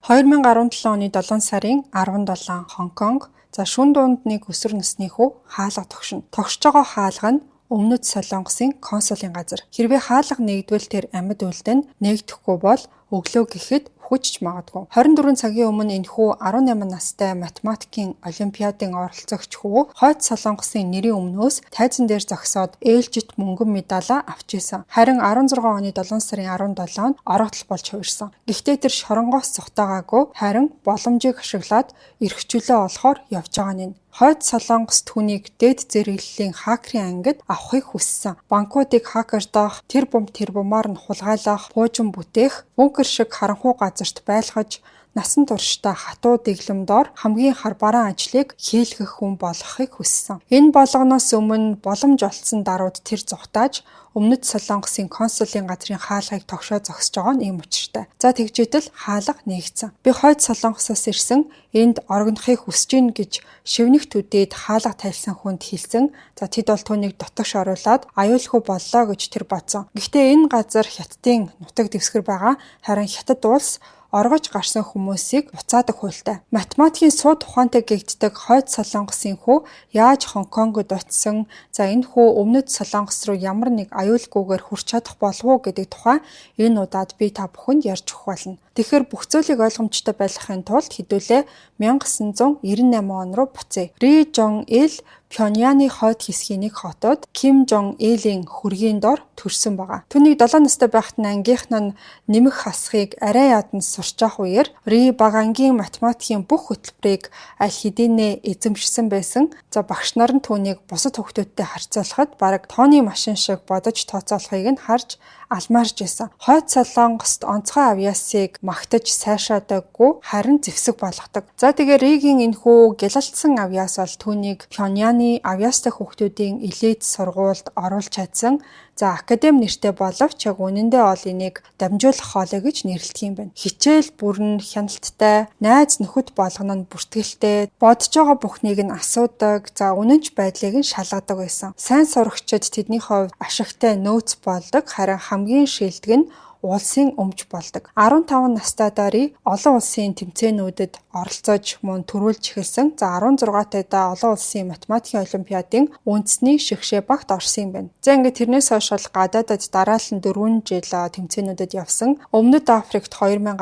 2017 оны 7 сарын 17 Хонконг. За шүн дунд нэг өсвөр насны хүү хаалга тогшино. Тогшиж байгаа хаалга нь Өмнөд Солонгосын консулын газар. Хэрвээ хаалга нэгдвэл тэр амьд үлдэн нэгдэхгүй бол өглөө гэхэд хүчж магадгүй. 24 цагийн өмнө энэхүү 18 настай математикийн олимпиадын оролцогч хүү Хойд Солонгосын нэрийн өмнөөс тайзан дээр зогсоод ээлжит мөнгөн медалаа авч исэн. Харин 16 оны 7 сарын 17-нд орогдол болж хувирсан. Гэхдээ тэр шоронгоос цухтаагаагүй харин боломжийг ашиглаад эрхчлөө олохоор явж байгаа нь. Хойд Солонгос түүнийг дэд зэрэглэлийн хакерын ангид авахыг хүссэн. Банкуудыг хакердох, тэр бумаар нь хулгайлах, буужин бүтээх, бункер шиг харанхуй газарт байлгаж, насан туршдаа хатуу дэглэмдор хамгийн хар бараан ажлыг хийлгэх хүн болгохыг хүссэн. Энэ болгоноос өмнө боломж олдсон даруйд тэр зүхтааж Өмнөд Солонгосын консулын газрын хаалгыг тогшоо зогсож байгаа нь ийм учиртай. За тэгжээтэл хаалга нээгдсэн. Би Хойд Солонгосоос ирсэн энд орогнохыг хүсэж гин гэж шивнэх төдийд хаалга тайлсан хүнд хэлсэн. За тэд бол түүнийг дотогш оруулаад аюулгүй боллоо гэж тэр бодсон. Гэхдээ энэ газар Хятадын нутаг дэвсгэр байгаа. Харин Хятад улс оргож гарсан хүмүүсийг буцаадаг хуультай. Математикийн сууд ухаантай гэгддэг Хойд Солонгосын хүү яаж Хонконгод очисон, за энэ хүү Өмнөд Солонгос руу ямар нэг аюулгүйгээр хүрч чадах болов уу гэдэг тухай энэ удаад би та бүхэнд ярьж өгөх болно. Тэгэхээр бүх зүйлийг ойлгомжтой байлгахын тулд хэдүүлээ 1998 он руу буцъя. Ри Жон Ил Пхёньяны хойд хэсгийн нэг хотод Ким Жон Илийн хөргийн дор төрсөн байгаа. Түүнийг 7 настай байхад нь ангийнх нь нэмэх хасхыг арай ядан сурч явах үеэр Ри бага ангийн математикийн бүх хөтөлбөрийг аль хэдийнэ эзэмшсэн байсан. За багш нар нь түүнийг бусад хүүхдүүдтэй харьцуулахад бараг тооны машин шиг бодож тооцоолохыг нь харж алмаарч байсан. Хойд Солонгост онцгой авьяасыг магтаж сайшаадаггүй харин зэвсэг болгодог. За тэгээ Ригийн энэхүү гялалтсан авьяас бол түүнийг Пхёньяны авьяастай хүүхдүүдийн элит сургуульд оруулж чадсан. За академи нэртэй боловч яг үнэндээ ол энийг дамжуулах хоолой гэж нэрлэдэг юм байна. Хичээл бүрэн хяналттай, найз нөхөд болгоно нь бүртгэлтэй, бодож байгаа бүхнийг нь асуудаг, за үнэнч байдлыг нь шалгадаг байсан. Сайн сурагчид тэдний хувьд ашигтай нөөц болдог, харин хамгийн шилдэг нь улсын өмч болдог. 15 настай дари олон улсын тэмцээнүүдэд оролцож мөн төрүүлж эхэлсэн. За 16 тайдаа олон улсын математикийн олимпиадын үндэсний шигшээ багт орсон юм байна. За ингээд тэрнээс хойш гадаадад дараалан 4 жил тэмцээнүүдэд явсан. Өмнөд Африкт 2013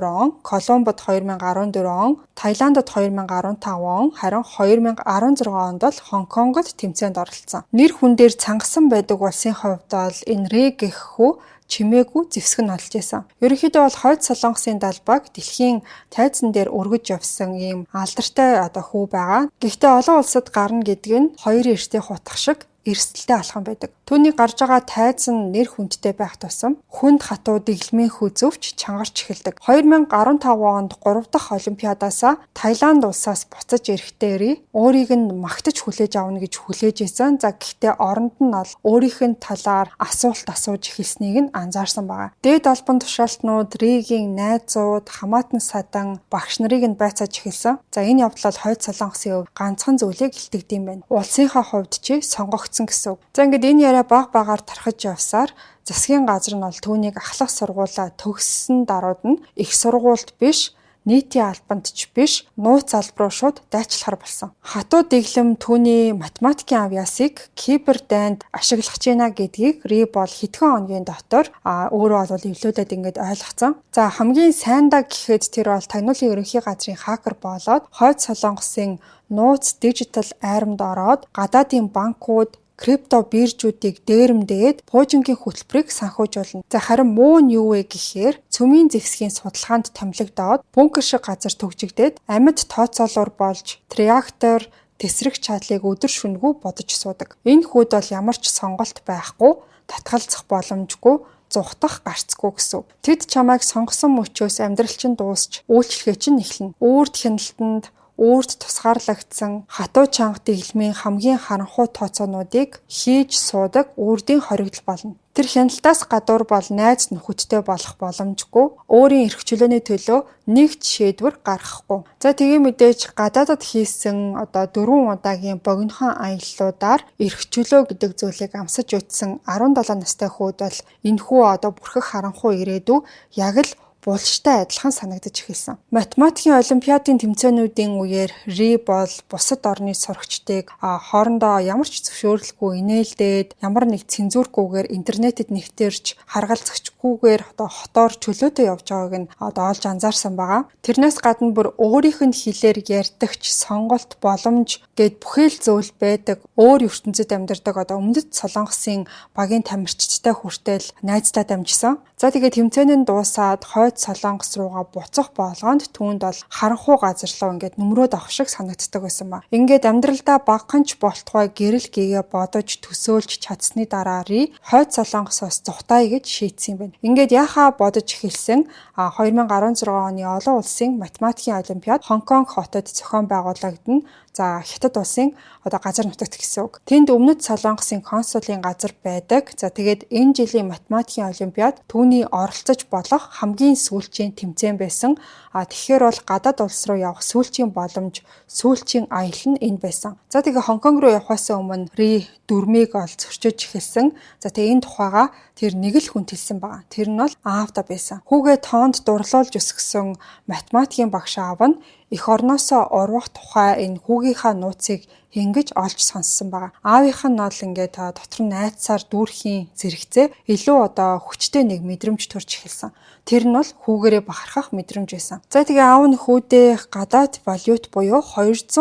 он, Колумбод 2014 он, Таиландд 2015 он, харин 2016 онд бол Хонконгод тэмцээнд оролцсон. Нэр хүн дээр цангасан байдаг улсын хувьд бол энэ Ри гэх хүү чимээгүй зэвсэг нь олж исэн. Ерөнхийдөө бол Хойд Солонгосын далбаг дэлхийн тайзан дээр өргөж явсан ийм алдартай хүү байгаа. Гэхдээ олон улсад гарна гэдэг нь хоёр эртний хутга шиг эрсдэлтэй алхам байдаг. Түүний гарч байгаа тайз нь нэр хүндтэй байх тусам хүнд хатуу дэглэмийн хүзөвч чангарч эхэлдэг. 2015 онд 3 дахь олимпиадаасаа Таиланд улсаас буцаж ирэхдээ өөрийг нь магтаж хүлээж авна гэж хүлээж исэн. За гэхдээ оронд нь ол өөрийнх нь талаар асуулт асууж эхэлснийг нь анзаарсан байгаа. Дээд албан тушаалтнууд Ригийн найзууд, хамаатан садан багш нарыг нь байцааж эхэлсэн. За энэ явдал бол Хойд Солонгосын хувьд ганцхан зүйлийг илтгэдэг юм байна. Улсынхаа хувьд ч сонгогдсон гэсэн. За ингээд энэ баг багаар тархаж явсаар засгийн газар нь бол түүнийг ахлах сургуулаа төгссөн даруйд нь их сургуульд биш, нийтийн албанд ч биш, нууц алба руу шууд дайчлахар болсон. Хатуу дэглэм түүний математикийн авьяасыг кибер дайнд ашиглах гинэ гэдгийг Ри бол хэдхэн хоногийн дотор өөрөө бол эвлүүлээд ингээд ойлгоцсон. За хамгийн сайндаа гэхэд тэр бол тагнуулын ерөнхий газрын хакер болоод Хойд Солонгосын нууц дижитал айрамд ороод гадаадын банкуд крипто биржүүдийг дээрэмдээд пуужингийн хөтөлбөрийг санхүүжуулна. За харин муу нь юу вэ гэхээр цөмийн зэвсгийн судалгаанд томилогдоод бункер шиг газар төгжигдээд амьд тооцоолуур болж реактор тесрэх чадлыг өдөр шөнөгүй бодож суудаг. Энэ хүүд бол ямар ч сонголт байхгүй, татгалзах боломжгүй, зугтах гарцгүй гэсэн. Тэд чамайг сонгосон мөчөөс амьдрал чинь дуусч, үйлчлэгээ чинь эхэлнэ. Үрд хяналтанд үрд тусгаарлагдсан хатуу чанга дэглэмийн хамгийн харанхуй тооцоонуудыг хийж суудаг үрдийн хоригдол болно. Тэр хяналтаас гадуур бол найз нөхөдтэй болох боломжгүй, өөрийн эрх чөлөөний төлөө нэгт шийдвэр гаргахгүй. За тэгээ мэдээж гадаадад хийсэн 4 удаагийн богинохон аяллуудаар эрх чөлөө гэдэг зүйлийг амсаж үтсэн 17 настай хүүд бол энэхүү бүрхэх харанхуй ирээдүй яг л булштай адилхан санагдаж эхэлсэн. Математикийн олимпиадын тэмцээнүүдийн үеэр Ри бол бусад орны сурагчдыг хоорондоо ямар ч зөвшөөрлөгүй инээлдээд ямар нэг цензургүйгээр интернетэд нэвтэрч харгалзахчгүйгээр хотоор чөлөөтэй явж байгааг нь олж анзаарсан байгаа. Тэрнээс гадна бүр өөрийнх нь хэлээр ярьдагч сонголт боломж гэд бүхэл зүйл байдаг өөр ертөнцид амьдардаг Өмнөд Солонгосын багийн тамирчидтай хүртэл найзтай дамжсан. За тэгээд тэмцээн нь дуусаад Хойд Солонгос руугаа буцах болгонд түүнд бол харанхуй газар руу ингээд нөмрөөд авах шиг санагддаг байсан ба. Ингээд амьдралдаа багханч болтугай гэрэл гээгээ бодож төсөөлж чадсны дараа Ри Хойд Солонгосоос зугатая гэж шийдсэн юм байна. Ингээд яхаа бодож эхэлсэн 2016 оны олон улсын математикийн олимпиад Хонконг хотод зохион байгуулагдана. За Хятад улсын газар нутагт гэсэн үг. Тэнд Өмнөд Солонгосын консулын газар байдаг. За тэгээд энэ жилийн математикийн олимпиад түүний оролцож болох хамгийн сүүлчийн тэмцээн байсан. Тэгэхээр бол гадаад улс руу явах сүүлчийн боломж, сүүлчийн аялал нь энэ байсан. За тэгээд Хонконг руу явахаас өмнө Ри дүрмийг ол зөрчиж эхэлсэн. За тэгээд энэ тухайга тэр нэг л хүн хэлсэн байгаа. Тэр нь бол аавда байсан. Хүүгээ тоонд дурлуулж өсгсөн математикийн багш аав нь эх орноосоо урвах тухай энэ хүүгийнхаа нууцыг ингэж олж сонссон байгаа. Аавынх нь бол ингээд дотор нь найцсаар дүүрхийн зэрэгцээ илүү хүчтэй нэг мэдрэмж төрж эхэлсэн. Тэр нь бол хүүгээрээ бахархах мэдрэмж байсан. За тэгээ аав нь хүүдээ гадаад валют буюу $200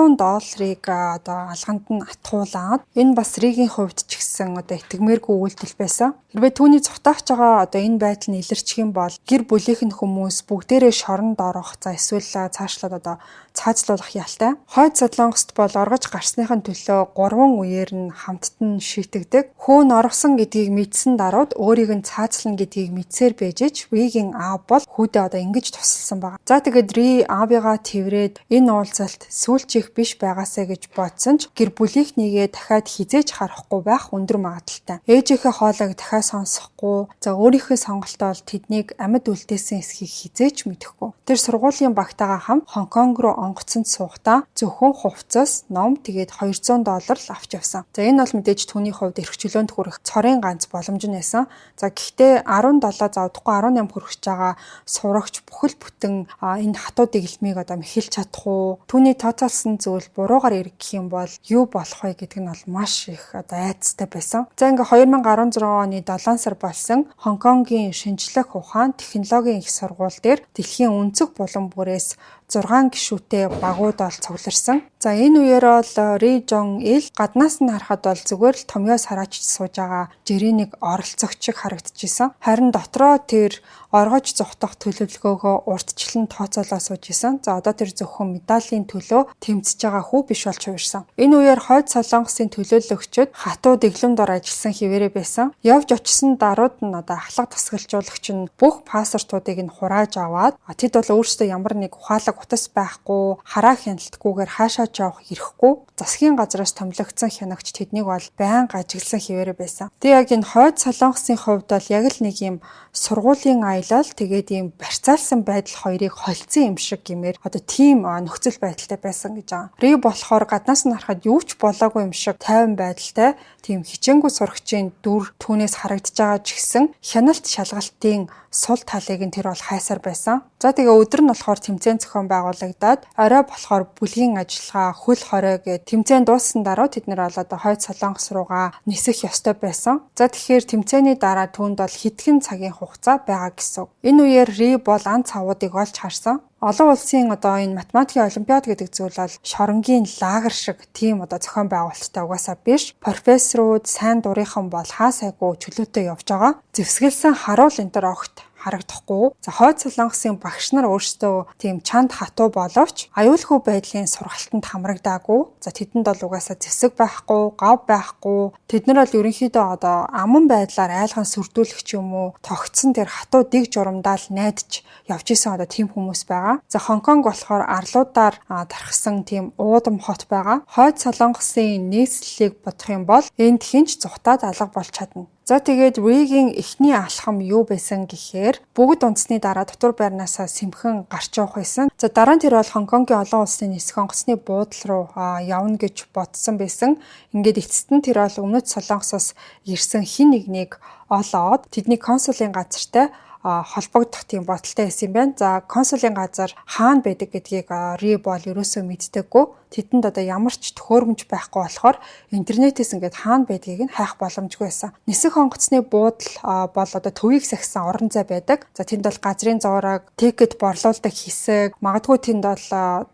алганд нь атгуулад энэ бас Ригийн хувьд ч гэсэн итгэмээргүй үйлдэл байсан. Хэрвээ түүний цухтаахж байгаа энэ байдал нь илэрчих юм бол гэр бүлийнх нь хүмүүс бүгдээрээ шоронд орох, за эсвэл цаашлаад цаазлуулах ялтай. Хойд Солонгост бол оргож гарсныхын төлөө 3 үеэр нь хамттан шийтгдэг. Хөөн оргосон гэдгийг мэдсэн даруйд өөрийг нь цаазлна гэдгийг мэдсээр бэжэж Ригийн аав бол хүүдээ ингэж тусалсан байна. За тэгээд Ри аавыгаа тэрврээд энэ уулзалт сүүлчих биш байгаасаа гэж бодсон ч гэр бүлийнхнийгээ дахиад хизээж харахгүй байх өндөр магадaltaй. Ээжийнхээ хоолойг дахиад сонсохгүй, за өөрийнхөө сонголтоо тэднийг амьд үлдээсэн эсхийг хизээж мэдэхгүй. Тэр сургуулийн багтаагаа хамт Хонконг руу онгоцонд суухдаа зөвхөн хувцас, ном тэгээд $200 л авч явсан. За энэ бол мэдээж түүний хувьд эрх чөлөөнд хүрэх цорын ганц боломж нь байсан. За гэхдээ 17 завдахгүй 18 хүрэх байгаа сурагч бүхэл бүтэн энэ хатуу дэглэмийг мэхэлж чадах уу? Түүний тооцоолсон зүйл буруугаар эргэх юм бол юу болох вэ гэдэг нь бол маш их айцтай байсан. За ингээ 2016 оны 7 сар болсон Хонконгийн шинжлэх ухаан технологийн их сургууль дээр дэлхийн өнцөг булан бүрээс 6 гишүүтэй багууд бол цугларсан. За энэ үеэр бол Ри Жон Ил гаднаас нь харахад бол зүгээр л томьёос хараачж сууж байгаа жирийн нэг оролцогч шиг харагдчихсан. Харин дотроо тэр оргож зогтох төлөвлөгөөгөө урьдчилан тооцоолоо сууж исэн. За одоо тэр зөвхөн медалийн төлөө тэмцэж байгаа хүү биш болж хувирсан. Энэ үеэр Хойд Солонгосын төлөөлөгчид хатуу дэглэм дор ажилласан хിവэрэ байсан. Явж очисон даруйд нь ахлах тасгалжуулагч нь бүх пассвортуудыг нь хурааж аваад тэд бол өөрсдөө ямар нэг ухаалаг утас байхгүй, хараа хяналтгүйгээр хаашаа ч явах ирэхгүй, засгийн газраас томилогдсон хянагч тэднийг бол байнга ажигласан хിവэрэ байсан. Тэг яг энэ Хойд Солонгосын хувьд бол яг л нэг юм сургуулийн аялал тэгээд ийм барьцаалсан байдал хоёрыг холцсон юм шиг гэмээр тийм нөхцөл байдалтай байсан гэж байгаа. Ри болохоор гаднаас нь харахад юу ч болоогүй юм шиг тайван байдалтай, тийм хичээнгүй сурагчийн дүр түүнээс харагдаж байгаа ч гэсэн хяналт шалгалтын сул талыг нь тэр бол хайсаар байсан. За тэгээ өдөр нь болохоор тэмцээн зохион байгуулагдаад орой болохоор бүлгийн ажиллагаа хөл хорой гэд тэмцээн дууссан дараа тэд нэр бол Хойд Солонгос руугаа нисэх ёстой байсан. За тэгэхээр тэмцээний дараа түүнд бол хэдхэн цагийн хугацаа байгаа гэсэн. Энэ үеэр Ри бол ан цавуудыг олж харсан. Олон улсын энэ математикийн олимпиад гэдэг зүйл бол шоронгийн лагер шиг тийм зохион байгуулалттай угаасаа биш. Профессорууд, сайн дурынхан бол хаа сайгүй чөлөөтэй явж байгаа. Зэвсгэлсэн харуул энэ төр огт харагдахгүй. За Хойд Солонгосын багш нар өөрсдөө тийм чанд хатуу боловч аюулгүй байдлын сургалтанд хамрагдаагүй. За тэдэнд бол угаасаа зэвсэг байхгүй, гав байхгүй. Тэд нар бол ерөнхийдөө аман байдлаар айлган сүрдүүлэх юм уу, тогтсон тэр хатуу дэг журамдаал найдаж явж исэн тийм хүмүүс байгаа. За Хонконг болохоор арлуудаар тархсан тийм уудам хот байгаа. Хойд Солонгосын нийслэлийг бодох юм бол энд хинч зүхтаад алга болж чадна. За тэгээд Ригийн эхний алхам юу байсан гэхээр бүгд унтсны дараа дотор байрнаасаа сэмхэн гарч явах байсан. За дараа нь тэр бол Хонконгийн олон улсын нисэх онгоцны буудлын руу явна гэж бодсон байсан. Ингээд эцэст нь тэр бол Өмнөд Солонгосоос ирсэн хин нэгнийг олоод тэдний консулын газартай холбогдох тийм бодолтой байсан юм байна. За консулын газар хаана байдаг гэдгийг Ри бол ерөөсөө мэддэггүй. Тэдэнд одоо ямар ч төхөөрөмж байхгүй болохоор интернетээс ингээд хаана байдгийг нь хайх боломжгүй байсан. Нисэх онгоцны буудал бол одоо төвийг сахисан орон зай байдаг. За тэнд бол газрын зураг, тикет борлуулдаг хэсэг, магадгүй тэнд бол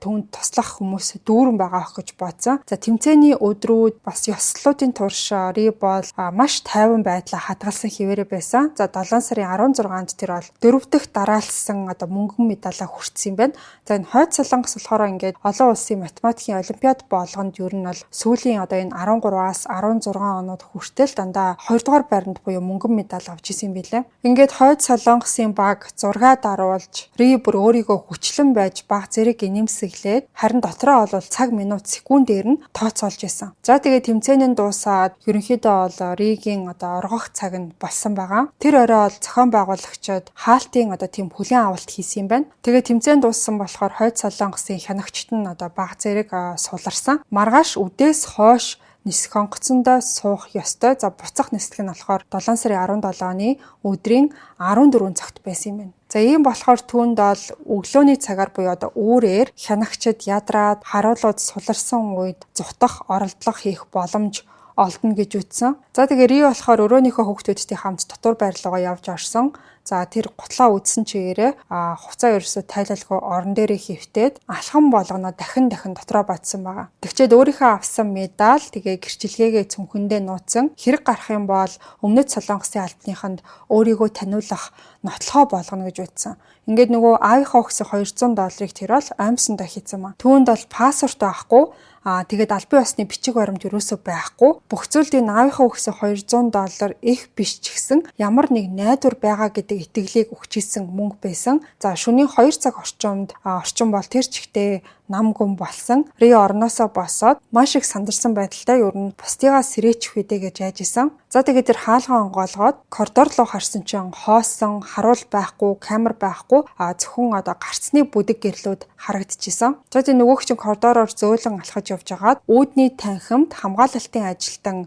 түүнд туслах хүмүүс дүүрэн байгаа гэж бодсон. За тэмцээний өдрүүд бас ёслолтын турш Ри бол маш тайван байдлаа хадгалсан хിവэрэ байсан. За 7 сарын 16-нд тэр бол 4 дахь дараалсан одоо мөнгөн медалаа хүртсэн юм байна. За энэ хойд солонгос болохоор ингээд олон улсын математикийн олимпиад болгонд ер нь бол сүүлийн одоо энэ 13-аас 16 оноод хүртэл дандаа 2 дугаар байранд буюу мөнгөн медаль авч исэн юм билээ. Ингээд хойд солонгосын баг зургаа даруулж Ри бүр өөрийгөө хүчлэн байж баг зэрэг инээмсэглээд харин дотроо бол цаг минут секундээр нь тооцоолж исэн. За тэгээд тэмцээн нь дуусаад ерөнхийдөө бол Ригийн одоо оргох цаг нь болсон байгаа. Тэр орой бол зохион байгуулагчид хаалтын одоо тийм хүлээн авалт хийсэн юм байна. Тэгээд тэмцээн дууссан болохоор хойд солонгосын хянагчид нь одоо баг зэрэг суларсан. Маргааш үдээс хойш нисэх онгоцондоо суух ёстой. За буцах нислэг нь болохоор 7 сарын 17 оны өдрийн 14 цагт байсан юм байна. За ийм болохоор түүнд бол өглөөний цагаар буюу одоо үүрээр хянагчид ядраад харуулууд суларсан үед зутах, оролдлого хийх боломж олдно гэж үтсэн. За тэгээ Ри болохоор өрөөнийхөө хүүхдүүдтэй хамт дотор байрлалгаа явж орсон. За тэр гутлаа үдсэн чигээрээ хуцаа ерөөсө тайлалгүй орон дээрээ хөвтөөд алхам болгоно дахин дотроо батсан байгаа. Тэгчээд өөрийнхөө авсан медаль тэгээ гэрчилгээгээ цөмхөндөө нууцсан. Хэрэг гарах юм бол Өмнөд Солонгосын албаныханд өөрийгөө таниулах нотлохоо болгоно гэж үтсэн. Ингээд нөгөө аавынхаа өгсөн $200 тэр бол аймсандаа хийцэн маа. Түүнд бол паспорт байхгүй. Тэгээд албан ёсны бичиг баримт юусоо байхгүй. Бүх зүйлд энэ аавынхаа өгсөн $200 их биш ч гэсэн ямар нэг найдвар байгаа гэдэг итгэлийг өгчээсэн мөнгө байсан. За шөнийн 2 цаг орчим бол тэр чигтээ нам гүн болсон. Ри орноосоо босоод маш их сандарсан байдалтай ер нь бусдыгаа сэрээч хүдэ гэж яаж исэн. За тэгээд тэр хаалгаа онгоолгоод коридор руу харсан чинь хоосон, харуул байхгүй, камер байхгүй, зөвхөн одоо гарцны бүдэг гэрлүүд харагдчихсан. За тэгээд нөгөөх чинь коридороор зөөлөн алхаж явж байгаад үүдний танхимд хамгаалалтын ажилтан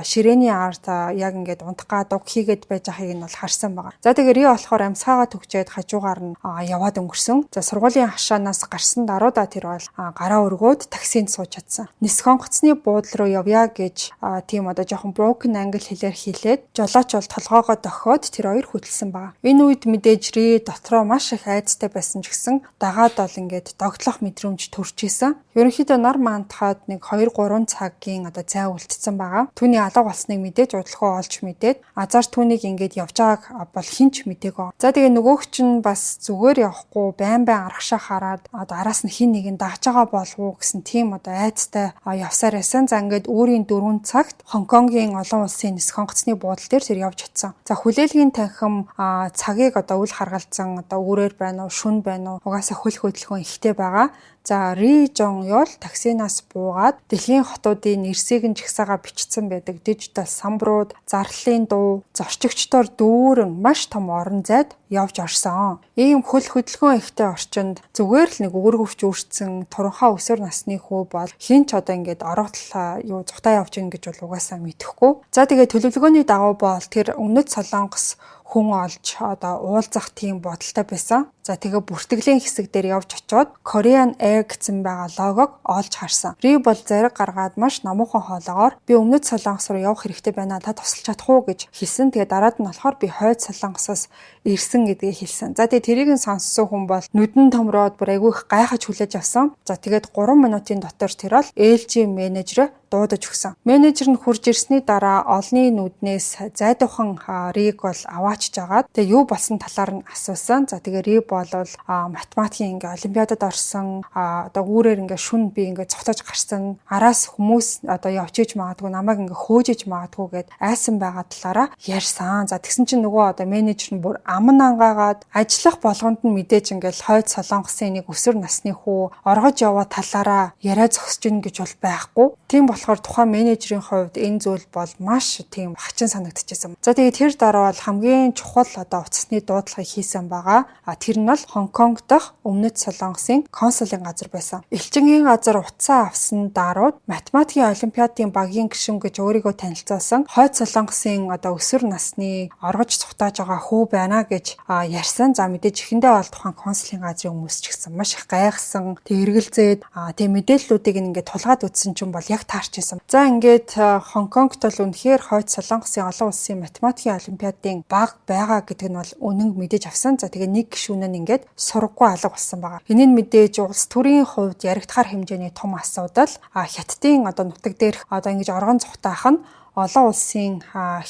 ширээний ард яг ингээд унтгаа дуг хийгээд байж байгааг нь бол харсан байгаа. За тэгээд Ри болохоор амьсгаагаа төгчээд хажуугаар нь яваад өнгөрсөн. За сургуулийн хашаанаас гарсан даруйда тэр бол гараа өргөөд таксинд сууж чадсан. Нисэх онгоцны буудлын руу явъя гэж тийм одоо жоохон broken angle хэлээр хэлээд жолооч бол толгоогоо дохиод тэр хоёр хөдөлсөн байгаа. Энэ үед мэдээж Ри дотроо маш их айцтай байсан ч гэсэн дагаад бол ингээд догтлох мэдрэмж төрж исэн. Ерөнхийдөө нар маантахад нэг 2-3 цагийн одоо зай үлдсэн байгаа. Түүний алга болсныг мэдээж удалгүй олж мэдээд азар түүнийг ингээд явж байгааг бол хинч мдээгүй. За тэгээ нөгөөх чинь бас зүгээр явахгүй байн аргашаа хараад одоо араас нь хин нэг дагж байгаа болов уу гэсэн тийм одоо айцтай явсаар байсан. За ингээд өөрийн 4 цагт Хонконгийн олон улсын нисэх онгоцны буудлын дээр тэр явж чадсан. За хүлээлгийн танхим цагийг одоо үл харгалзан одоо өөрөөр байна уу, шүн байна уу, угаасаа хөл хөдөлгөөн ихтэй байгаа. За Ри Жон Ёл таксинаас буугаад дэлхийн хотуудын нэрсийг нь жагсаага бичсэн байдаг дижитал самбарууд, зарлалын дуу, зорчигчдоор дүүрэн маш том орон зайд явж орсон. Ийм хөл хөдөлгөөн ихтэй орчинд зүгээр л нэг өөргөвч үрцэн туранхаа өсвөр насны хүү бол хин ч одоо ингээд орогдол зүгтаа явж ийн гэж бол угаасаа мэдэхгүй. За тэгээ төлөвлөгөөний дагуу бол тэр Өмнөд Солонгос хүн олж одоо уулзах тийм бодолтой байсан. За тэгээ бүртгэлийн хэсэг дээр явж очиод Korean Air гэсэн байгаа логог олж харсан. Ри бол зариг гаргаад маш намуухан хоолоогоор би Өмнөд Солонгос руу явах хэрэгтэй байна. Та тусалж чадах уу гэж хэлсэн. Тэгээ дараад нь болохоор би хойд Солонгосоос ирсэн гэдгийг хэлсэн. За тэгээ тэрийг нь сонссон хүн бол нүдэн томроод бүр айгүй их гайхаж хүлээж авсан. За тэгээд 3 минутын дотор тэр бол LG менежерээ дуудаж өгсөн. Менежер нь хурж ирсний дараа олонний нүднээс зайдуухан Риг бол аваачж агаад тэгээ юу болсон талаар нь асуусан. За тэгээ Ри болвол математикийн ингээ олимпиадад орсон одоо үүрээр ингээ шүн би ингээ цогтож гарсан. Араас хүмүүс одоо явж иж магадгүй намайг ингээ хөөжиж магадгүй гэд айсан байгаа талаараа ярьсан. За тэгсэн чинь нөгөө одоо менежер нь бүр аман ангаагаад ажиллах болгонд нь мэдээж ингээл хойд Солонгосын нэг өсвөр насны хүү оргож яваа талаараа яриа зогсож ийн гэж бол байхгүй. Тийм болохоор тухайн менежерийн хувьд энэ зүйл бол маш тийм хачин санагдчихсан. За тэгээд тэр дараа бол хамгийн чухал одоо утасны дуудлагыг хийсэн байгаа. Тэр нь бол Хонконг дахь Өмнөд Солонгосын консулын газар байсан. Элчингийн газар утсаа авсан даруйд математикийн олимпиадын багийн гишүүн гэж өөрийгөө танилцуулсан. Хойд Солонгосын одоо өсвөр насны оргож цухтааж байгаа хүү байна гэж ярьсан. За мэдээж ихэндээ бол тухайн консулын газрын хүмүүс ч гэсэн маш их гайхсан. Тэг эргэлзээд тэг мэдээллүүдийг ингээд тулгаад үзсэн чинь бол яг таарч ирсэн. За ингээд Хонконгт бол үнэхээр хойд Солонгосын олон улсын математикийн олимпиадын баг байгаа гэдэг нь бол үнэн мэдээж авсан. За тэгээ нэг гишүүн нь ингээд сургаггүй алга болсон байгаа. Энийг мэдээж улс төрийн хувьд яригдахаар хэмжээний том асуудал. Хятадын нутаг дээрх ингэж оргон цухтаах нь олон улсын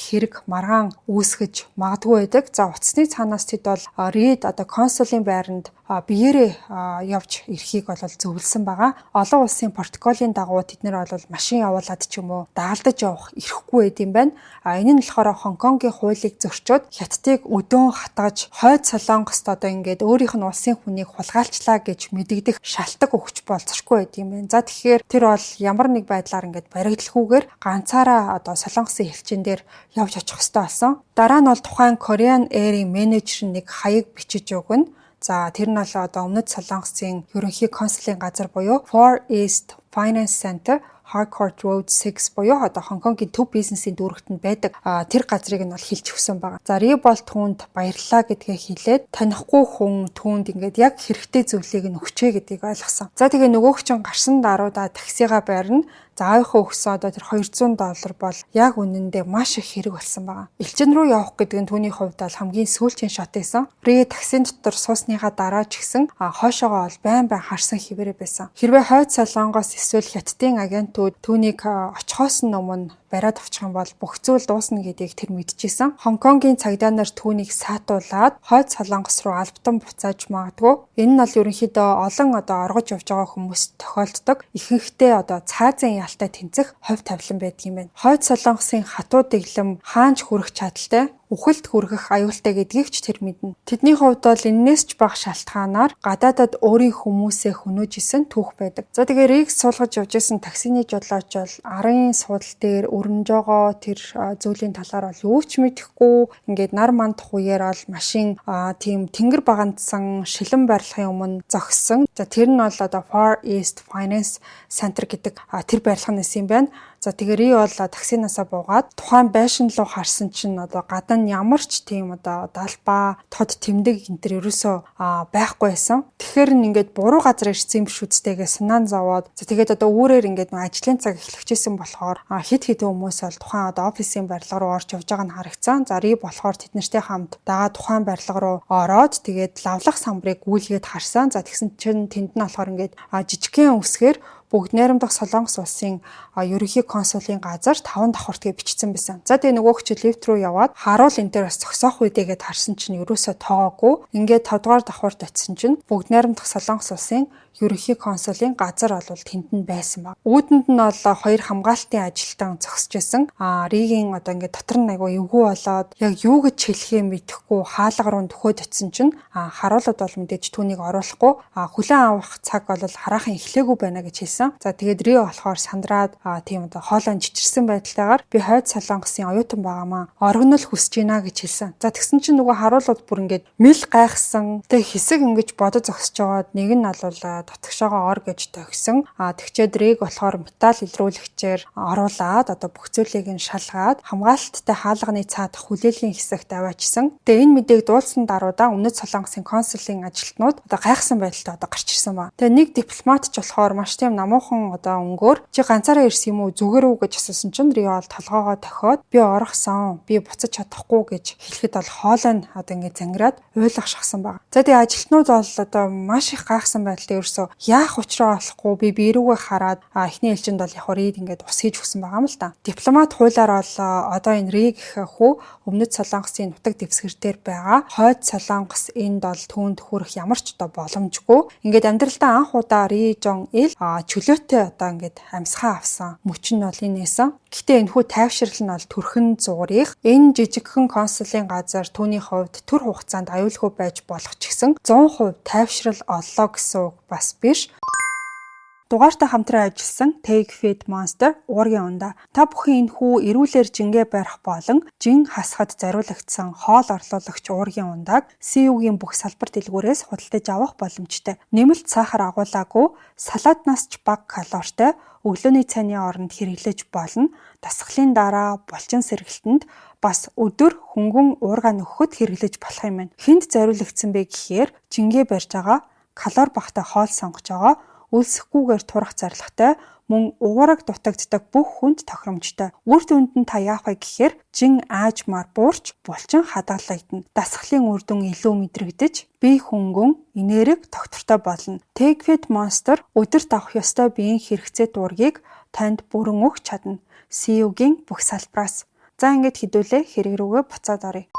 хэрэг маргаан үүсгэж магадгүй байдаг. За утасны цаанаас тэд бол Рид консулын байранд биеэрээ явж ирэхийг бол зөвлөсөн байгаа. Олон улсын протоколын дагуу тэд нэр бол машин явуулаад ч юм уу дагалдаж явах ирэхгүй байд юм байна. Энэ нь болохоор Хонконгийн хуулийг зөрчөөд Хятадыг өдөөн хатгаж хойд Солонгост ингээд өөрийнх нь улсын хүнийг хулгайлчлаа гэж мэдэгдэх шалтгаан өгч болцсохгүй байд юм байна. За тэгэхээр тэр бол ямар нэг байдлаар ингээд баригдлахгүйгээр ганцаараа Солонгосын элчин дээр явж очих хэрэгтэй болсон. Дараа нь бол тухайн Korean Air-ийн менежер нэг хаяг бичиж өгнө. За тэр нь бол Өмнөд Солонгосын ерөнхий консулын газар буюу Far East Finance Center Harcourt Road 6 буюу Хонконгийн төв бизнесийн дүүрэгт байдаг тэр газрыг нь бол хэлж өгсөн байгаа. За Ри бол түүнд баярлалаа гэдгээ хэлээд танихгүй хүн түүнд ингээд яг хэрэгтэй зүйлийг нь өгчээ гэдгийг ойлгосон. За тэгээ нөгөөх чинь гарсан даруйда таксигаа байрна. За аавынхаа өгсөн тэр $200 бол яг үнэндээ маш их хэрэг болсон байгаа. Элчин рүү явах гэдэг нь түүний хувьд бол хамгийн сүүлчийн шат байсан. Ри таксин дотор суусныхаа дараа ч гэсэн хойшоогоо бол байн харсан хിവэрэ байсан. Хэрвээ хойд Солонгос эсвэл Хятадын агентууд түүнийг очихоос нь өмнө бариад авчих юм бол бүх зүйл дуусна гэдгийг тэр мэдчихсэн. Хонконгийн цагдаа нар түүнийг саатуулаад хойд Солонгос руу албатан буцааж магадгүй. Энэ нь бол ерөнхийдөө олон оргож явж байгаа хүмүүст тохиолддог. Ихэнхдээ цаазын ялтай тэнцэх хувь тавилан байдаг юм байна. Хойд Солонгосын хатуу дэглэм хаанч хүрэх чадaltaй үхэлд хүргэх аюултай гэдгийг ч тэр мэднэ. Тэдний хувьд бол энээс ч бага шалтгаанаар гадаадад өөрийн хүмүүсээ хөнөөж исэн түүх байдаг. За тэгээ Риг суулгаж явж исэн таксины жолооч бол арын суудал дээр өрнөж байгаа тэр зүйлийн талаар бол юу ч мэдэхгүй. Ингээд нар мандах үеэр бол машин тийм тэнгэр багандсан шилэн барилгын өмнө зогссон. За тэр нь бол Far East Finance Center гэдэг тэр барилгын нэс юм байна. За тэгээ Ри бол таксинаасаа буугаад тухайн байшин руу харсан чинь гадаа ямар ч тийм далбаа, тод тэмдэг энэ төр ерөөсөө байхгүй байсан. Тэгэхээр ингээд буруу газар ирсэн юм биш үсттэйгээ санаан зовоод за тэгээд үүрээр ингээд ажлын цаг эхлэхжсэн болохоор хит хүмүүс бол тухайн офисын барилга руу орж явж байгаа нь харагдсан. За Ри болохоор тэднэртэй хамт дагаад тухайн барилга руу ороод тэгээд лавлах самбарыг гүйлгээд харсан. За тэгсэн чинь тэнд нь болохоор ингээд жижигхэн үсгээр бүгд найрамдах Солонгос улсын ерөнхий консулын газар 5 давхурт гэж бичсэн байсан. За тэгээ нөгөөх чи лифт рүү яваад харуул энэ дээр бас зогсоох үедээгээд харсан чинь ерөөсөө тоогоогүй. Ингээд 5 дугаар давхурт очисон чинь бүгд найрамдах Солонгос улсын ерөнхий консулын газар бол тэнд нь байсан баг. Үүдэнд нь бол хоёр хамгаалтын ажилтан зогсож байсан. Ригийн ингээд дотор нь айгу эвгүй болоод яг юу гэж хэлхээ мэдэхгүй хаалга руу төхөөд очисон чинь харуулад бол мэдээж түүнийг оруулахгүй хүлээн авах цаг бол хараахан эхлээгүй байна гэж хэлсэн. За тэгээд Ри болохоор сандраад тийм хоолой чичирсэн байдалтайгаар би хойд Солонгосын оюутан байгаамаа оргинол хүсэж байна гэж хэлсэн. За тэгсэн чинь нөгөө харуулууд бүр ингээд мэл гайхсан. Тэг хэсэг ингэж бодож зогсож байгаад нэг нь бол дотгошоогоо ор гэж төгсөн. Тэгчээд Риг болохоор металл илрүүлэгчээр оруулаад бүх зүйлийг нь шалгаад хамгаалттай хаалганы цаадах хүлээлийн хэсэгт аваачсан. Тэгээ энэ мэдээг дуулсан даруйда Өмнөд Солонгосын консулын ажилтнууд гайхсан байдалтай гарч ирсэн ба. Тэгээ нэг дипломат ч болохоор маш тийм намуухан өнгөөр чи ганцаараа ирсэн юм уу зүгээр үү гэж асуусан чинь Ри бол толгоогоо тохиод би орохсон. Би буцаж чадахгүй гэж хэлэхэд бол хоолой нь ингээд зангираад уйлах шахсан баг. За тэгээ ажилтнууд бол маш их гайхсан байдалтай ерөөсөө яах учраа болохгүй би биерүүгээ хараад эхний элчинд бол яг Рид ингээд ус хийж өгсөн байгаа юм л та. Дипломат хуулиар бол энэ Риг хүү Өмнөд Солонгосын нутаг дэвсгэр дээр байгаа. Хойд Солонгос энд бол түүнд хүрэх ямар ч боломжгүй. Ингээд амьдралдаа анх удаа Ри Жон Ил чөлөөтэй ингээд амьсгаа авсан. Мөч нь бол энэ нэсэн. Гэхдээ энэхүү тайвшрал нь бол төрхөн зуурих. Энэ жижигхэн консулын газар түүний хувьд төр хугацаанд аюулгүй байж болох ч гэсэн 100% тайвшрал оллоо гэсэн үг бас биш. дугаартаа хамтран ажилласан Take Feed Monster уургийн ундаа та бүхэн энэхүү эрүүлэр жингээ барих болон жин хасахад зориулагдсан хоол орлуулагч уургийн ундааг CU-гийн бүх салбар дэлгүүрээс худалдаж авах боломжтой. Нэмэлт сахар агуулаагүй, салаатнаас ч бага калоритой өглөөний цайны оронд хэрэглэж болно. Дасгалын дараа булчин сэргэлтэнд бас өдөр хөнгөн уургаа нөхөхөд хэрэглэж болох юм байна. Хэнд зориулагдсан бэ гэхээр жингээ барьж байгаа, калори багатай хоол сонгож байгаа, өлсөхгүйгээр турах зорилготой, мөн угаараг дутагддаг бүх хүнд тохиромжтой. Үр дүнд нь та яах вэ гэхээр жин аажмаар буурч булчин хадгалагдана. Дасгалын үр дүн илүү мэдрэгдэж, бие хөнгөн, энерги тогтвортой болно. Take Feed Monster өдөрт авах ёстой биеийн хэрэгцээ дургийг танд бүрэн өгч чадна. CU-гийн бүх салбараас. За ингээд хэдүүлээ хэрэг рүүгээ буцаад оръё.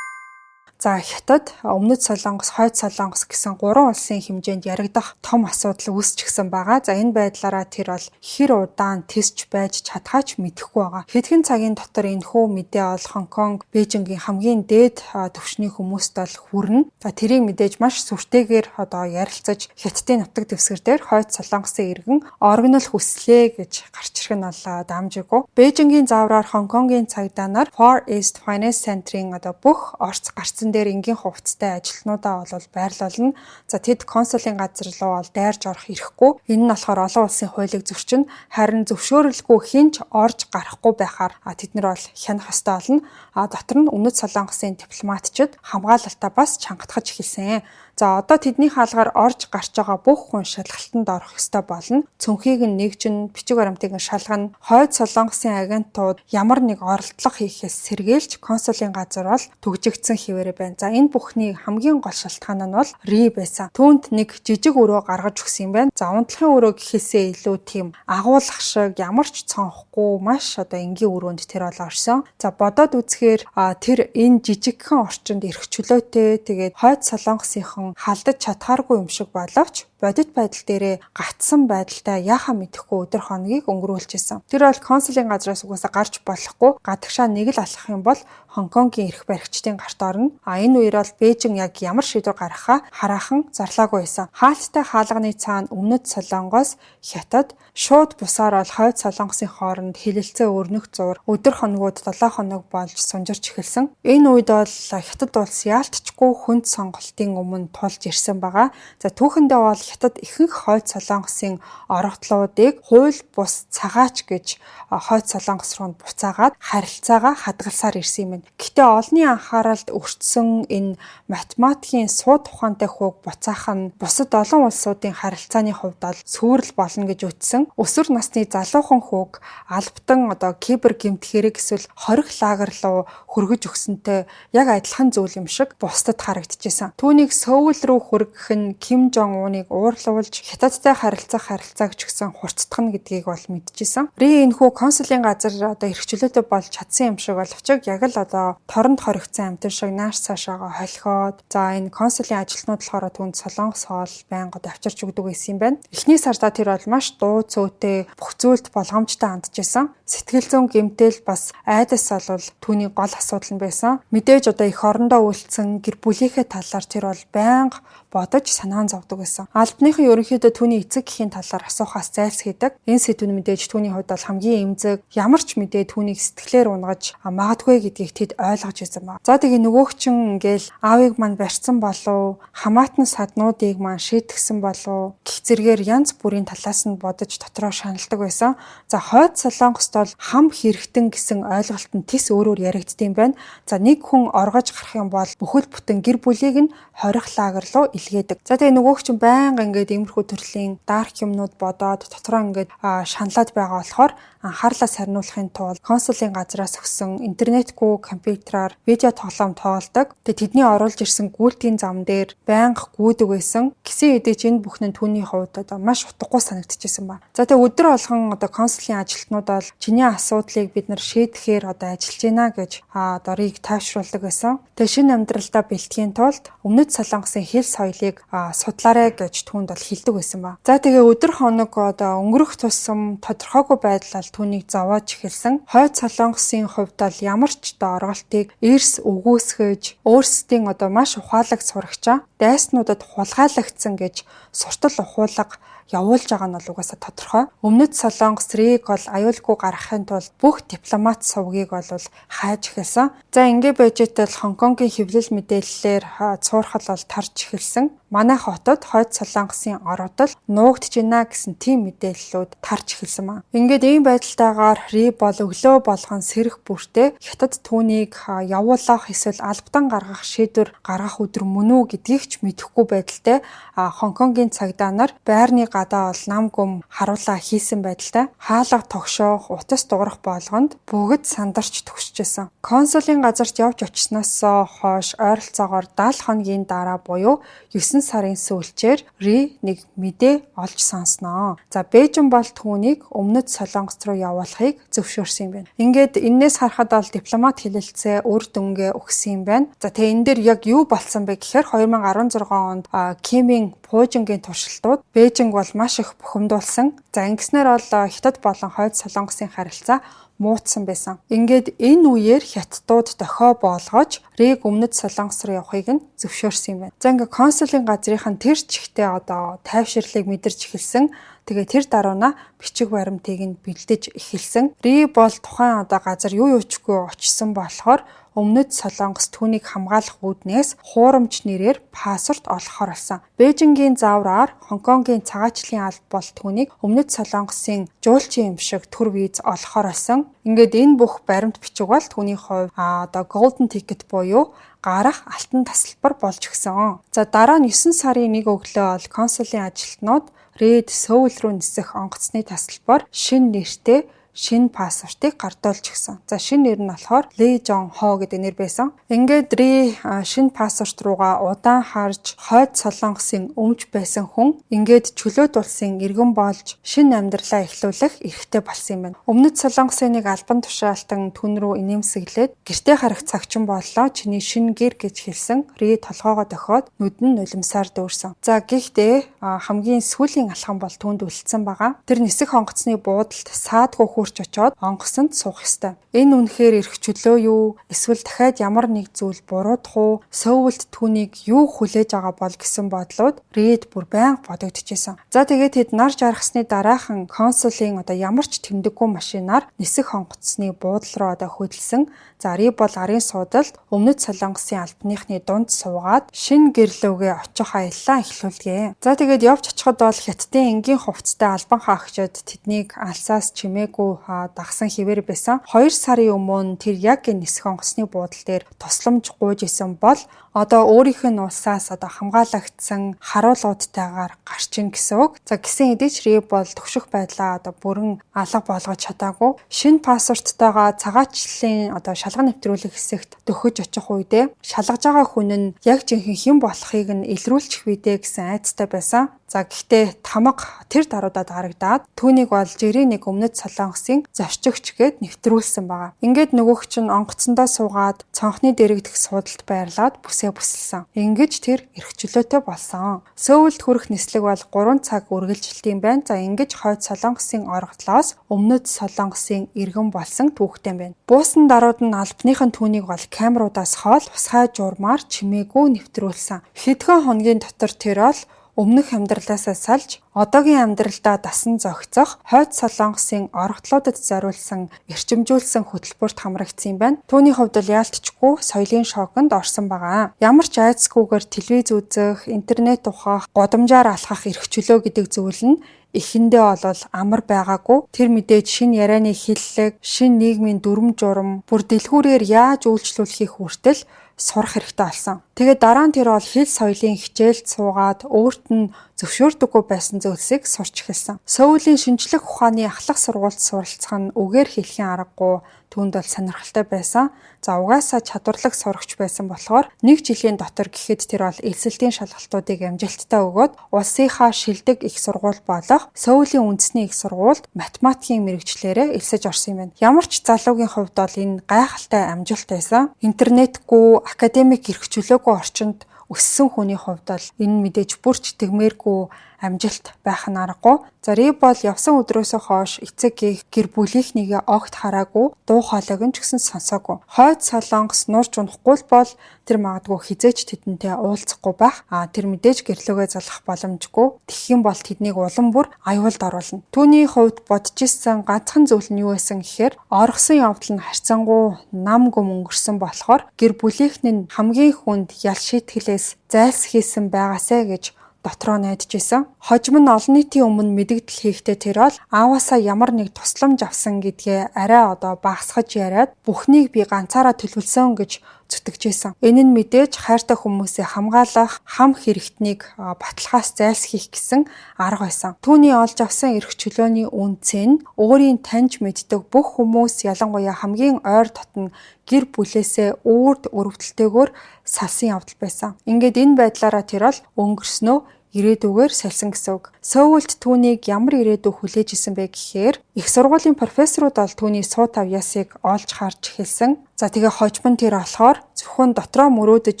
За Хятад, Өмнөд Солонгос, Хойд Солонгос гэсэн 3 улсын хэмжээнд яригдах том асуудал үүсчихсэн байгаа. За энэ байдлаараа тэр бол хэр удаан тисч байж чадхаач мэдэхгүй байгаа. Хэдхэн цагийн дотор энэхүү мэдээ бол Хонконг, Бээжингийн хамгийн дээд түвшний хүмүүст бол хүрнэ. За тэрийг мэдээж маш сүртэйгээр одоо ярилцаж Хятадын нутаг дэвсгэр дээр Хойд Солонгосын иргэн орогнол хүслээ гэж гарч ирэх нь бол дамжиггүй. Бээжингийн заавраар Хонконгийн цагдаа нар Far East Finance Center-ийн одоо бүх орц гарцсан дээр энгийн хувцастай ажилтнуудаа бол байрлуулна. За тэд консулын газар руу бол дайрж орох ирэхгүй. Энэ нь болохоор олон улсын хуулийг зөрчинө. Харин зөвшөөрөлгүй хинч орж гарахгүй байхаар тэд нар бол хянах ёстой болно. Дотор нь Өмнөд Солонгосын дипломатчид хамгаалалтаа бас чангатгаж эхэлсэн. За одоо тэдний хаалгаар орж гарч байгаа бүх хүн шалгалтанд орох ёстой болно. Цөнхийг нь нэгжин, бичиг баримтыг нь шалгана. Хойд Солонгосын агентууд ямар нэг оролдлого хийхээс сэргийлж консулын газар бол төгжигдсэн хിവэрэ байна. За энэ бүхний хамгийн гол шалтгаан нь бол Ри байсан. Түүнд нэг жижиг өрөө гаргаж өгсөн юм байна. За унтлагын өрөө гэхээсээ илүү тийм агуулгах шиг ямар ч цонхгүй маш одоо энгийн өрөөнд тэр бол орсон. За бодоод үзэхээр тэр энэ жижигхэн орчинд эрх чөлөөтэй тэгээд Хойд Солонгосынхон халдаж чадхааргүй юм шиг боловч бодит байдал дээрээ гатсан байдалтай яхаа мэдэхгүй өдөр хоногийг өнгөрүүлж исэн. Тэр бол консулын газраас угаасаа гарч болохгүй. Гадагшаа нэг л алхах юм бол Хонконгийн эрх баригчдын гарт орно. Энэ үеэр бол Бээжин яг ямар шийдвэр гаргахаа хараахан зарлаагүй байсан. Хаалттай хаалганы цаана Өмнөд Солонгос, Хятад шууд бусаар бол Хойд Солонгосын хооронд хилэлцээ өрнөх зуур өдөр хоногуд 7 хоног болж сунжирч эхэлсэн. Энэ үед бол Хятад улс яалтчгүй хүнд сонголтын өмнө тулж ирсэн байгаа. За түүхэндээ бол Хятад ихэнх Хойд Солонгосын орогдлуудыг хууль бус цагаач гэж Хойд Солонгос руу буцаагаад харилцаагаа хадгалсаар ирсэн юм байна. Гэхдээ олонний анхааралд өртсөн энэ математикийн сууд ухаантай хүүг буцаах нь бусад олон улсуудын харилцааны хувьд бол сүүрэл болно гэж үзсэн. Өсвөр насны залуухан хүүг албатан одоо кибер гэмт хэрэг эсвэл хорих лагер руу хөргөж өгсөнтэй яг адилхан зүйл юм шиг бусдад харагдчихсан. Түүнийг Сөүл рүү хүргэх нь Ким Жон Уныг уурлуулж Хятадтай харилцааг ч гэсэн хурцдах нь гэдгийг бол мэдчихсэн. Ри энэхүү консулын газар одоо эрх чөлөөтэй болж чадсан юм шиг боловч яг л одоо торонд хоригдсан амтэн шиг нааш цаашаага холхиод за энэ консулын ажилтнууд болохоор түүнд солонгос хоол байнга авчирч өгдөг байсан юм байна. Эхний сарда тэр бол маш дуу цөөтэй бүх зүйлд болгоомжтой хандж исэн. Сэтгэл зүйн гэмтэл бас айдас бол түүний гол асуудал нь байсан. Мэдээж одоо их орондоо үйлцсэн гэр бүлийнхээ талаар тэр бол байнга бодож санаан зовдөг байсан. Албаныхан ерөнхийдөө түүний эцэг гэхийн талаар асуухаас зайлсхийдэг. Энэ сэдв нь мэдээж түүний хувьд бол хамгийн эмзэг, ямар ч мэдээ түүнийг сэтгэлээр унгаж магадгүй гэдгийг тэд ойлгож ирсэн баг. За тэгээ нөгөөх чин ингээл аавыг маань барьсан болов, хамаатан саднуудыг маань шийтгсэн болов гэх зэргээр янз бүрийн талаас нь бодож дотроо шаналдаг байсан. За Хойд Солонгост бол хам хэрэгтэн гэсэн ойлголт нь тис өөрөөр яригддаг юм байна. За нэг хүн оргож гарах юм бол бүхэл бүтэн гэр бүлийг нь хорих лагер руу илгээдэг. За тэгээ нөгөөх чинь байнга ингээд иймэрхүү төрлийн дарк юмнууд бодоод дотроо ингээд шаналаад байгаа болохоор анхаарлаа сарниулахын тулд консулын газраас өгсөн интернетгүй компьютераар видео тоглоом тоглодог. Тэгээ тэдний оруулж ирсэн гүйлтийн зам дээр байнга гүйдэг байсан. Гэсэн хэдий ч энэ бүхэн түүний хувьд одоо маш утгагүй санагдчихсан ба. За тэгээ өдөр болгон одоо консулын ажилтнууд бол чиний асуудлыг бид нар шийдэхээр одоо ажиллаж байна гэж дорыг тайвшруулдаг байсан. Тэгээ шинэ амьдралдаа бэлтгэхийн тулд Өмнөд Солонгосын хэл соёлыг судлаарай гэж түүнд бол хэлдэг байсан ба. За тэгээ өдөр хоног одоо өнгөрөх тусам тодорхойгүй байдлаар түүнийг зовоож эхэлсэн. Хойд Солонгосын хувьд бол ямар ч оргалтыг эрс өгөөсгөж өөрсдийн одоо маш ухаалаг сурагчаа дайснуудад хулгайлагдсан гэж суртал ухуулга явуулж байгаа нь бол угаасаа тодорхой. Өмнөд Солонгос Рийг бол аюулгүй гаргахын тулд бүх дипломат сувгийг бол хайж эхэлсэн. За ингэ байж тал Хонконгийн хэвлэл мэдээллээр цуурхал бол тарж эхэлсэн. Манай хотод Хойд Солонгосын орогдол нуугдж байна гэсэн тийм мэдээллүүд тарж эхэлсэн маа. Ингээд ийм байдалтайгаар Ри бол өглөө болгон сэрэх бүртээ хятад түүнийг явуулах эсвэл албатан гаргах шийдвэр гаргах өдөр мөн үү гэдгийг ч мэдэхгүй байдалтай Хонконгийн цагдаа нар байрны гадаа бол нам гүм харуулаа хийсэн байдалтай хаалга тогшоох, утас дуурах болгонд бүгд сандарч төгсөжсэн. Консулын газарт явж очсноос хойш ойролцоогоор 70 хоногийн дараа буюу 9 сарын сүүлчээр Ри нэг мэдээ олж сонсноо. За Бээжин бол түүнийг Өмнөд Солонгос руу явуулахыг зөвшөөрсөн юм байна. Ингээд энээс харахад бол дипломат хэлэлцээ үр дүнгээ өгсөн юм байна. За тэгээ энэ дээр яг юу болсон бэ гэхээр 2016 онд Кимийн Пуужингийн туршилтууд Бээжинг бол маш их бухимдуулсан. За ингэснээр бол Хятад болон Хойд Солонгосын харилцаа муутсан байсан. Ингээд энэ үеэр хятадууд дохио болгож Риг Өмнөд Солонгос руу явахыг нь зөвшөөрсөн юм байна. За ингээд консулын газрынхан тэр чигтээ одоо тайвширлыг мэдэрч эхэлсэн. Тэгээ тэр даруйна бичиг баримтыг нь бэлдэж эхэлсэн. Ри бол тухайн одоо газар юу юучгүй очсон болохоор Өмнөд Солонгос түүнийг хамгаалах үүднээс хуурамч нэрээр паспорт олгохоор болсон. Бээжингийн заавраар Хонконгийн цагаачлалын алба бол түүнийг Өмнөд Солонгосын жуулчин юм шиг төр виз олгохоор болсон. Ингээд энэ бүх баримт бичиг бол түүний хувьд одоо golden ticket буюу гарах алтан тасалбар болж өгсөн. За дараа нь 9 сарын 1 өглөө бол консулын ажилтнууд Рид Сөүл рүү нисэх онгоцны тасалбар шинэ нэртэй шинэ паспортыг гардуулж өгсөн. За шинэ нэр нь болохоор Ли Жон Хо гэдэг нэр байсан. Ингээд Ри шинэ паспорт руугаа удаан харж Хойд Солонгосын өмж байсан хүн ингээд чөлөөт улсын иргэн болж шинэ амьдралаа эхлүүлэх эрхтэй болсон юм байна. Өмнөд Солонгосын нэг албан тушаалтан түн рүү инээмсэглээд гэртээ харах цагчин боллоо. Чиний шинэ гэр гэж хэлсэн. Ри толгоогоо дохиод нүд нь нулимсаар дүүрсэн. За гэхдээ хамгийн сүүлийн алхам бол түүнд үлдсэн байгаа. Тэр нисэх онгоцны буудалд саадгүй хурж очоод онгоцонд суух ёстой. Энэ үнэхээр эрх чөлөө юу? Эсвэл дахиад ямар нэг зүйл буруудах уу? Сөүлд түүнийг юу хүлээж байгаа бол гэсэн бодлууд Рид бүр байнга бодогдчихсэн. За тэгээд тэд нар жаргасны дараахан консулын одоо ямар ч тэмдэггүй машинаар нисэх онгоцны буудал руу одоо хөдөлсөн. За Ри бол арын суудалд Өмнөд Солонгосын албаныхны дунд суугаад шинэ гэрлүүгээ очих аяллаа эхлүүлдэг. За тэгээд явж очиход бол хятадын энгийн хувцастай албан хаагчид тэднийг алсаас чимээгүй дагсан хിവэр байсан. 2 сарын өмнө тэр яг энэ нисэх онгоцны буудал дээр тусламж гуйж исэн бол одоо өөрийнх нь улсаас одоо хамгаалагдсан харуулуудтайгаар гарчин гэсэн үг. За гисэн хэдий ч Ри бол төвших байдлаа одоо бүрэн алга болгож чадаагүй. Шинэ паспорттойгоо цагаачлалын одоо шалган нэвтрүүлэх хэсэгт дөхөж очих үедээ шалгаж байгаа хүн нь яг жинхэнэ хэн болохыг нь илрүүлчих үедээ гэсэн айцтай байсан. За гэхдээ тамга тэр даруйдад харагдаад түүнийг бол жирийн нэг Өмнөд Солонгосын зочигч гээд нэвтрүүлсэн байгаа. Ингээд нөгөөх чинь онгоцондоо суугаад цонхны дэрэгдэх суудалд байрлаад бүсэлсэн. Ингэж тэр эрх чөлөөтэй болсон. Сөүлд хүрэх нислэг бол 3 цаг үргэлжилт юм байна. За ингэж Хойд Солонгосын орогдлоос Өмнөд Солонгосын иргэн болсон түүхтэй байна. Буусан дарууд нь албаныхан түүнийг бол камеруудаас хоол усгай журмаар чимээгүй нэвтрүүлсэн. Хэдхэн хоногийн дотор тэр бол өмнөх амьдралаасаа салж одоогийн амьдралдаа дасан зохицох Хойд Солонгосын орогдлуудад зориулсан эрчимжүүлсэн хөтөлбөрт хамрагдсан юм байна. Түүний хувьд бол яалтчгүй соёлын шоконд орсон байгаа. Ямар ч айцгүйгээр телевиз үзэх, интернет ухах, годамжаар алхах эрх чөлөө гэдэг зүйл нь эхэндээ бол амар байгаагүй. Тэр мэдээж шин ярианы хиллэг, шин нийгмийн дүрм журам, бүр дэлгүүрээр яаж үйлчлүүлэхийг хүртэл сурах хэрэгтэй болсон. Тэгээд дараа нь тэр бол хэл соёлын хичээлд суугаад өөрт нь зөвшөөрдөггүй байсан зүйлсийг сурч эхэлсэн. Сөүлийн шинжлэх ухааны ахлах сургуульд суралцах нь үгээр хэлхийн аргагүй түүнд бол сонирхолтой байсан. За угаасаа чадварлаг сурагч байсан болохоор 1 жилийн дотор гэхэд тэр бол элсэлтийн шалгалтуудыг амжилттай өгөөд улсынхаа шилдэг их сургууль болох Сөүлийн үндэсний их сургуульд математикийн мэрэгчлэрээ элсэж орсон юм байна. Ямар ч залуугийн хувьд бол энэ гайхалтай амжилт байсан. Интернетгүй, академик эрх чөлөөгүй орчинд өссөн хүний хувьд бол энэ мэдээж бүрч тэгмээргүй амжилт байх нь аргагүй. За Ри бол явсан өдрөөсөө хойш эцэг гэр бүлийнхнийгээ огт хараагүй, дуу хоолойг нь ч гэсэн сонсоогүй. Хойд Солонгос нурж унахгүй бол тэр магадгүй хизээч тэдэнтэй уулзахгүй байх. Тэр мэдээж гэрлөөгөө залах боломжгүй. Тэгэх юм бол тэднийг улам бүр аюулд оруулна. Түүний хувьд бодож ирсэн ганцхан зүйл нь юу байсан гэхээр оргосон явдал нь харьцангуй нам гүм өнгөрсөн болохоор гэр бүлийнх нь хамгийн хүнд ял шийтгэлээс зайлс хийсэн байгаасай гэж дотроо найдаж исэн. Хожим нь олон нийтийн өмнө мэдэгдэл хийхдээ тэр бол ааваасаа ямар нэг тусламж авсан гэдгээ арай багасгаж яриад бүхнийг би ганцаараа төлөвлөсөн гэж зүтгэжсэн. Энэ нь мэдээж хайртай хүмүүсээ хамгаалах, хам хэрэгтнийг баталгаас зайлсхийх гэсэн арга байсан. Түүний олж авсан эрх чөлөөний үнцэн нь өөрийн таньж мэддэг бүх хүмүүс ялангуяа хамгийн ойр дотн гэр бүлээсээ үрд өрөвдөлтэйгээр салсан явдал байсан. Ингээд энэ байдлаараа тэр бол өнгөрснөө ирээдүгээр салсан гэсэн үг. Сөүлд түүнийг ямар ирээдүй хүлээж исэн бэ гэхээр их сургуулийн профессорууд бол түүний суу тавьяасыг олж харж эхэлсэн. За тэгээ хожим нь тэр болохоор зөвхөн дотроо мөрөөдөж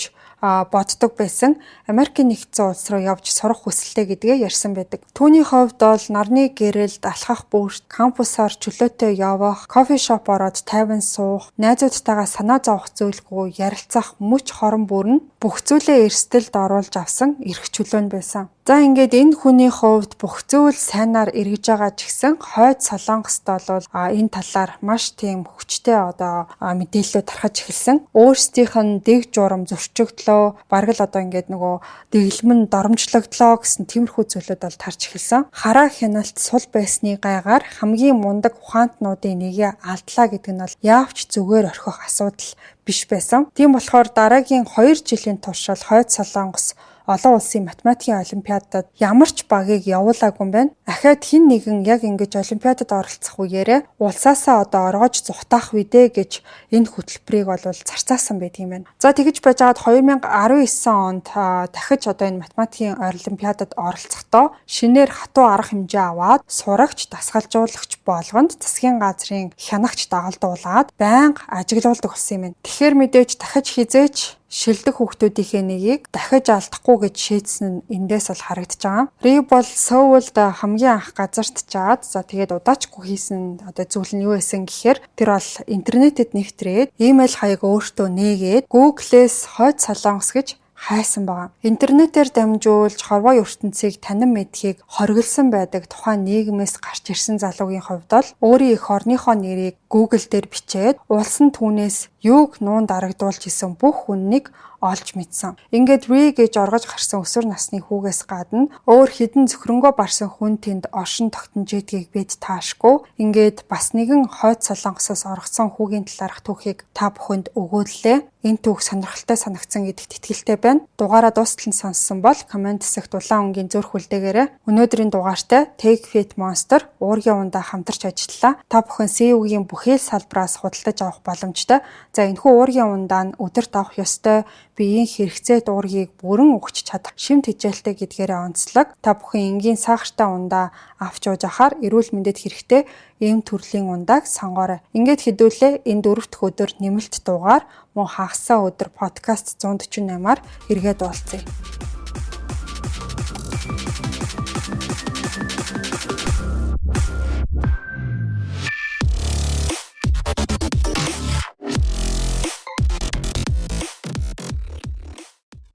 боддог байсан Америкийн нэгдсэн улс руу явж сурах хүсэлтэй гэдгээ ярьсан байдаг. Түүний хувьд бол нарны гэрэлд алхах бүрт, кампусаар чөлөөтэй явах, кофе шоп ороод тайван суух, найзуудтайгаа санаа зовох зүйлгүй ярилцах мөч хорон бүр нь бүх зүйлээ эрсдэлд оруулж авсан эрх чөлөө нь байсан. За ингээд энэ хүний хувьд бүх зүйл сайнаар эргэж байгаа ч гэсэн хойд Солонгост бол энэ талаар маш тийм хүчтэй мэдээлэлүүд тархаж эхэлсэн. Өөрсдийнх нь дэг журам зөрчигдлөө, бараг л ингээд нөгөө дэглэм нь доромжлогдлоо гэсэн тиймэрхүү зүйлүүд бол тарж эхэлсэн. Хараа хяналт сул байсны гайгаар хамгийн мундаг ухаантнуудын нэгээ алдлаа гэдэг нь бол яавч зүгээр орхих асуудал биш байсан. Тийм болохоор дараагийн 2 жилийн туршид хойд Солонгос олон улсын математикийн олимпиадад ямар ч багийг явуулаагүй юм байна. Ахаад хин нэгэн яг ингэж олимпиадад оролцох үеэрээ улсаасаа оргож зүхтаах үедээ гэж энэ хөтөлбөрийг бол зарцаасан байдаг юм байна. За тэгэж байжгаад 2019 онд дахиж энэ математикийн олимпиадад оролцохдоо шинээр хатуу арга хэмжээ аваад сурагч, дасгалжуулагч болгонд засгийн газрын хянагч дагалдуулаад байнга ажиглуулдаг болсон юм байна. Тэгэхээр мэдээж дахиж хизээч шилдэг хүүхдүүдийнхээ нэгийг дахиж алдахгүй гэж шийдсэн нь эндээс бол харагдаж байгаа. Ри бол Сөүлд хамгийн анх газарт жаад тэгээд удаачгүй хийсэн зүйл нь юу байсан гэхээр тэр бол интернетэд нэвтрээд имэйл хаяг өөртөө нээгээд Google-с хойд Солонгос гэж хайсан байгаа. Интернетээр дамжуулж хорвоо ертөнцийг танин мэдхийг хориглосон байдаг тухайн нийгмээс гарч ирсэн залуугийн хувьд бол өөрийн эх орныхоо нэрийг Google дээр бичээд улс нь түүнээс юуг нуун дарагдуулж исэн бүх үннийг олж мэдсэн. Ингээд Ри гэж оргож гарсан өсвөр насны хүүгээс гадна өөр хідэн зөвхрөнгөө барсан хүн тэнд оршин тогтнож идгийг бид таашгүй. Ингээд бас нэгэн хойд Солонгосоос оргоцсон хүүгийн талаарх түүхийг та бүхэнд өгөөдлөө. Энэ түүх сонирхолтой санагдсан гэдэгт итгэлтэй байна. Дугаараа дуустал нь сонссон бол комент хэсэгт улаан өнгийн зурх үлдээгээрэй. Өнөөдрийн дугаартай Take Fit Monster уургийн ундаа хамтарч ажиллалаа. Та бүхэн CU-гийн бүхэл салбараас худалдаж авах боломжтой. За энэхүү уургийн ундаа нь өдөрт авах ёстой биеийн хэрэгцээ дуургийг бүрэн өгч чадах шимт хичээлтэй гэдгээрээ онцлог. Та бүхэн энгийн сахартай ундаа авч ууж ахаар эрүүл мэндэд хэрэгтэй ийм төрлийн ундааг сонгоорой. Ингээд хэдүүлээ энэ 4 дахь өдөр нэмэлт дугаар мөн хагасаа өдөр подкаст 148-аар эргээд уулзъя.